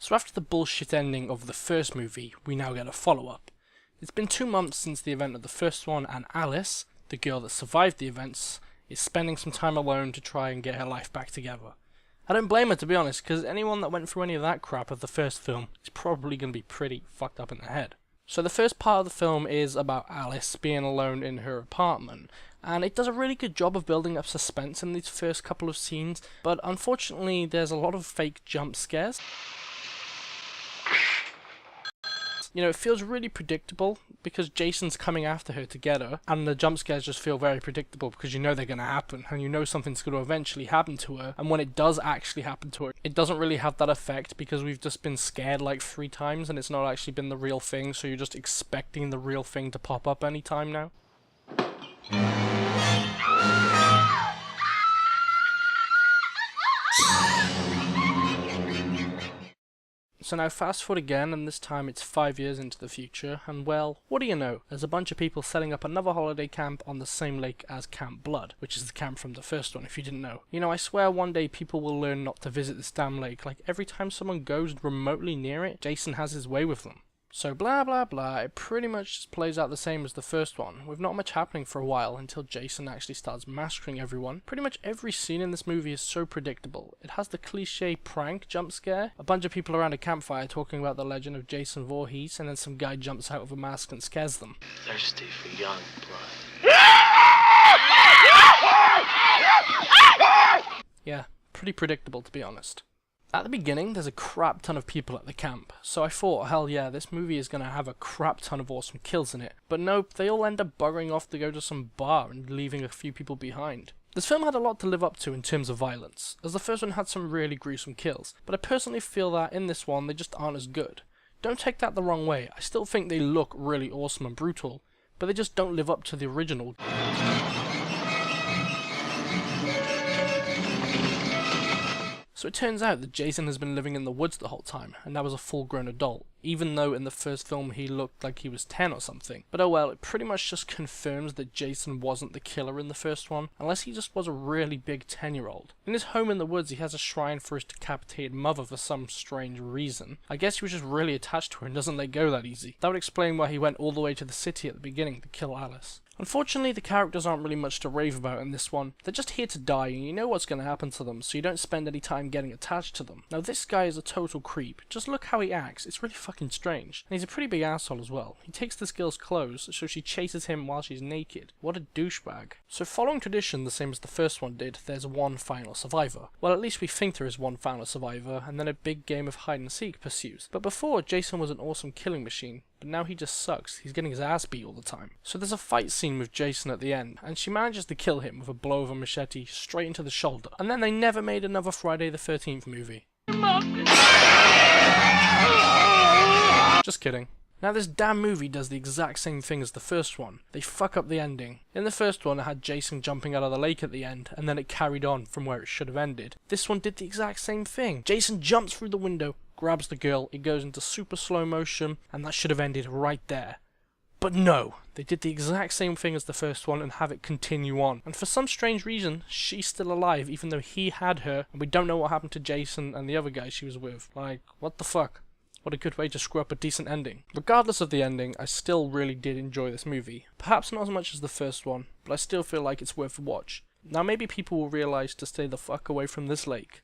So after the bullshit ending of the first movie, we now get a follow-up. It's been 2 months since the event of the first one, and Alice, the girl that survived the events, is spending some time alone to try and get her life back together. I don't blame her, to be honest, because anyone that went through any of that crap of the first film is probably going to be pretty fucked up in the head. So the first part of the film is about Alice being alone in her apartment, and it does a really good job of building up suspense in these first couple of scenes, but unfortunately there's a lot of fake jump scares. You know, it feels really predictable because Jason's coming after her to get her, and the jump scares just feel very predictable because you know they're going to happen, and you know something's going to eventually happen to her, and when it does actually happen to her, it doesn't really have that effect because we've just been scared like 3 times and it's not actually been the real thing, so you're just expecting the real thing to pop up anytime now. So now fast forward again, and this time it's 5 years into the future, and well, what do you know? There's a bunch of people setting up another holiday camp on the same lake as Camp Blood, which is the camp from the first one, if you didn't know. You know, I swear one day people will learn not to visit this damn lake. Like, every time someone goes remotely near it, Jason has his way with them. So blah blah blah, it pretty much just plays out the same as the first one, with not much happening for a while until Jason actually starts massacring everyone. Pretty much every scene in this movie is so predictable. It has the cliche prank jump scare, a bunch of people around a campfire talking about the legend of Jason Voorhees, and then some guy jumps out of a mask and scares them. Thirsty for young blood. Yeah, pretty predictable to be honest. At the beginning, there's a crap ton of people at the camp, so I thought, hell yeah, this movie is going to have a crap ton of awesome kills in it. But nope, they all end up buggering off to go to some bar and leaving a few people behind. This film had a lot to live up to in terms of violence, as the first one had some really gruesome kills, but I personally feel that in this one they just aren't as good. Don't take that the wrong way, I still think they look really awesome and brutal, but they just don't live up to the original. So it turns out that Jason has been living in the woods the whole time, and that was a full-grown adult, even though in the first film he looked like he was 10 or something. But oh well, it pretty much just confirms that Jason wasn't the killer in the first one, unless he just was a really big 10-year-old. In his home in the woods he has a shrine for his decapitated mother for some strange reason. I guess he was just really attached to her and doesn't let go that easy. That would explain why he went all the way to the city at the beginning to kill Alice. Unfortunately, the characters aren't really much to rave about in this one. They're just here to die, and you know what's going to happen to them, so you don't spend any time getting attached to them. Now, this guy is a total creep. Just look how he acts. It's really fucking strange. And he's a pretty big asshole as well. He takes this girl's clothes, so she chases him while she's naked. What a douchebag. So following tradition, the same as the first one did, there's one final survivor. Well, at least we think there is one final survivor, and then a big game of hide and seek pursues. But before, Jason was an awesome killing machine. But now he just sucks. He's getting his ass beat all the time. So there's a fight scene with Jason at the end, and she manages to kill him with a blow of a machete straight into the shoulder. And then they never made another Friday the 13th movie. Just kidding. Now this damn movie does the exact same thing as the first one. They fuck up the ending. In the first one it had Jason jumping out of the lake at the end, and then it carried on from where it should have ended. This one did the exact same thing. Jason jumps through the window, grabs the girl, it goes into super slow motion, and that should have ended right there. But no, they did the exact same thing as the first one and have it continue on. And for some strange reason, she's still alive even though he had her, and we don't know what happened to Jason and the other guy she was with. Like, what the fuck? What a good way to screw up a decent ending. Regardless of the ending, I still really did enjoy this movie. Perhaps not as much as the first one, but I still feel like it's worth a watch. Now maybe people will realise to stay the fuck away from this lake.